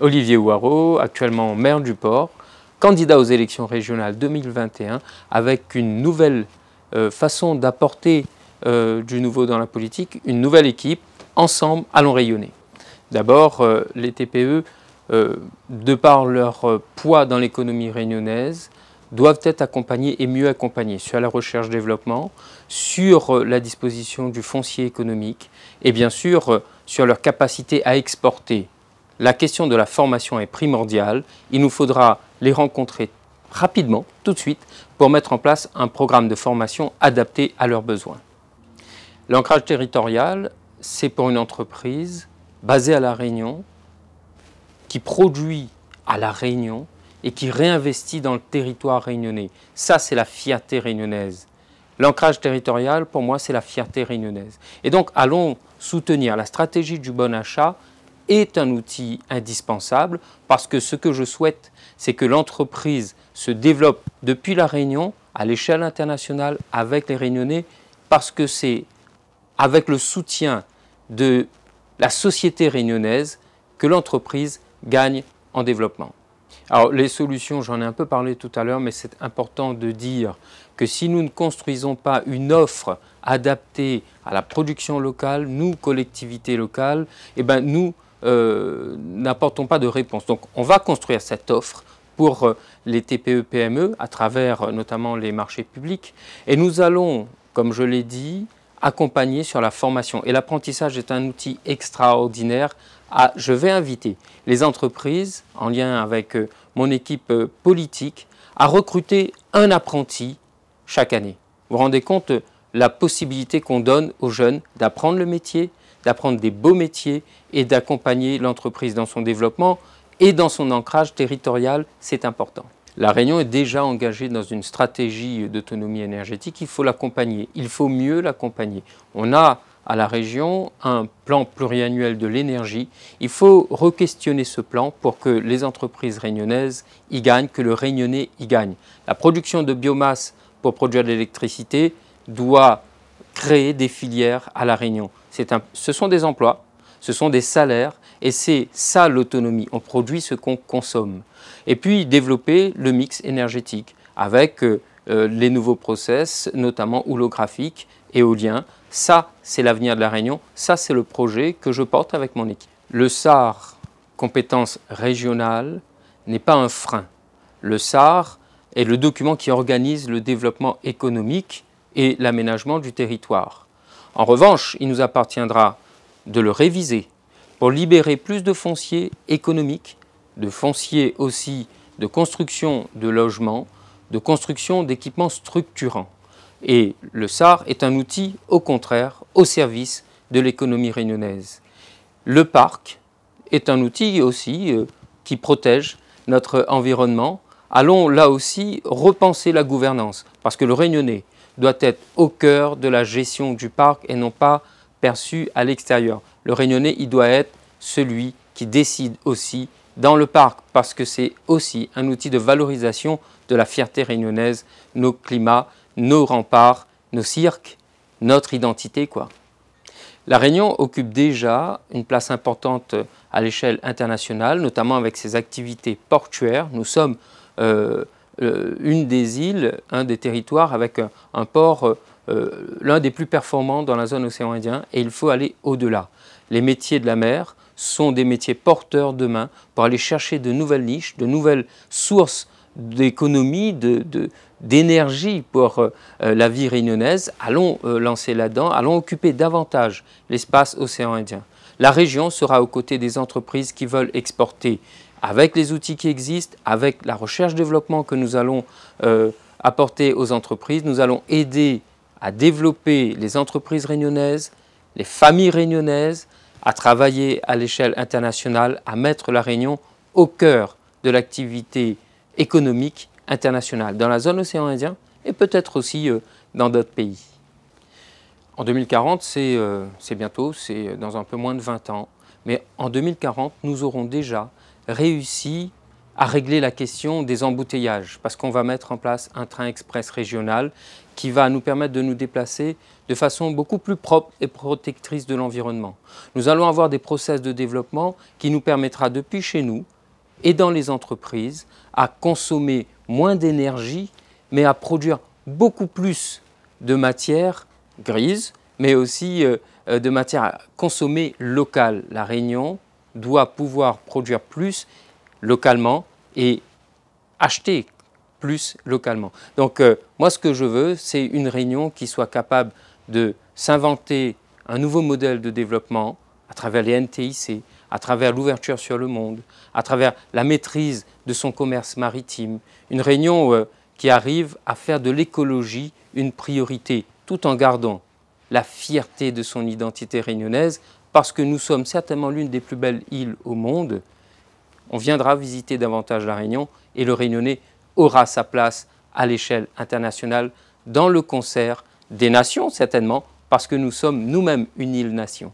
Olivier Hoarau, actuellement maire du Port, candidat aux élections régionales 2021, avec une nouvelle façon d'apporter du nouveau dans la politique, une nouvelle équipe. Ensemble, allons rayonner. D'abord, les TPE, de par leur poids dans l'économie réunionnaise, doivent être accompagnés et mieux accompagnés sur la recherche-développement, sur la disposition du foncier économique et bien sûr sur leur capacité à exporter. La question de la formation est primordiale. Il nous faudra les rencontrer rapidement, tout de suite, pour mettre en place un programme de formation adapté à leurs besoins. L'ancrage territorial, c'est pour une entreprise basée à La Réunion, qui produit à La Réunion et qui réinvestit dans le territoire réunionnais. Ça, c'est la fierté réunionnaise. L'ancrage territorial, pour moi, c'est la fierté réunionnaise. Et donc, allons soutenir la stratégie du bon achat est un outil indispensable parce que ce que je souhaite, c'est que l'entreprise se développe depuis La Réunion à l'échelle internationale avec les Réunionnais parce que c'est avec le soutien de la société réunionnaise que l'entreprise gagne en développement. Alors les solutions, j'en ai un peu parlé tout à l'heure, mais c'est important de dire que si nous ne construisons pas une offre adaptée à la production locale, nous, collectivités locales, eh ben, nous n'apportons pas de réponse. Donc on va construire cette offre pour les TPE-PME à travers notamment les marchés publics et nous allons, comme je l'ai dit, accompagner sur la formation. Et l'apprentissage est un outil extraordinaire. Je vais inviter les entreprises, en lien avec mon équipe politique, à recruter un apprenti chaque année. Vous vous rendez compte de la possibilité qu'on donne aux jeunes d'apprendre le métier, d'apprendre des beaux métiers et d'accompagner l'entreprise dans son développement et dans son ancrage territorial, c'est important. La Réunion est déjà engagée dans une stratégie d'autonomie énergétique, il faut l'accompagner, il faut mieux l'accompagner. On a à la région un plan pluriannuel de l'énergie, il faut re-questionner ce plan pour que les entreprises réunionnaises y gagnent, que le Réunionnais y gagne. La production de biomasse pour produire de l'électricité doit créer des filières à la Réunion. Ce sont des emplois, ce sont des salaires et c'est ça l'autonomie, on produit ce qu'on consomme. Et puis développer le mix énergétique avec les nouveaux process, notamment holographiques, éoliens. Ça, c'est l'avenir de la Réunion, ça c'est le projet que je porte avec mon équipe. Le SAR, compétence régionale, n'est pas un frein. Le SAR est le document qui organise le développement économique et l'aménagement du territoire. En revanche, il nous appartiendra de le réviser pour libérer plus de foncier économique, de foncier aussi de construction de logements, de construction d'équipements structurants. Et le SAR est un outil, au contraire, au service de l'économie réunionnaise. Le parc est un outil aussi qui protège notre environnement. Allons là aussi repenser la gouvernance, parce que le Réunionnais doit être au cœur de la gestion du parc et non pas perçu à l'extérieur. Le Réunionnais, il doit être celui qui décide aussi dans le parc, parce que c'est aussi un outil de valorisation de la fierté réunionnaise, nos climats, nos remparts, nos cirques, notre identité, quoi. La Réunion occupe déjà une place importante à l'échelle internationale, notamment avec ses activités portuaires. Nous sommes une des îles, un des territoires avec un port, l'un des plus performants dans la zone océan Indien, et il faut aller au-delà. Les métiers de la mer sont des métiers porteurs demain pour aller chercher de nouvelles niches, de nouvelles sources d'économie, d'énergie pour la vie réunionnaise. Allons lancer là-dedans, allons occuper davantage l'espace océan Indien. La région sera aux côtés des entreprises qui veulent exporter avec les outils qui existent, avec la recherche-développement que nous allons apporter aux entreprises. Nous allons aider à développer les entreprises réunionnaises, les familles réunionnaises, à travailler à l'échelle internationale, à mettre la Réunion au cœur de l'activité économique internationale, dans la zone océan Indien et peut-être aussi dans d'autres pays. En 2040, c'est bientôt, c'est dans un peu moins de 20 ans, mais en 2040, nous aurons déjà réussi à régler la question des embouteillages, parce qu'on va mettre en place un train express régional qui va nous permettre de nous déplacer de façon beaucoup plus propre et protectrice de l'environnement. Nous allons avoir des process de développement qui nous permettra depuis chez nous et dans les entreprises à consommer moins d'énergie, mais à produire beaucoup plus de matières grises, mais aussi de matières à consommer locales. La Réunion doit pouvoir produire plus localement et acheter plus localement. Donc moi ce que je veux, c'est une Réunion qui soit capable de s'inventer un nouveau modèle de développement à travers les NTIC, à travers l'ouverture sur le monde, à travers la maîtrise de son commerce maritime. Une Réunion qui arrive à faire de l'écologie une priorité, tout en gardant la fierté de son identité réunionnaise, parce que nous sommes certainement l'une des plus belles îles au monde. On viendra visiter davantage la Réunion et le Réunionnais aura sa place à l'échelle internationale dans le concert des nations, certainement, parce que nous sommes nous-mêmes une île-nation.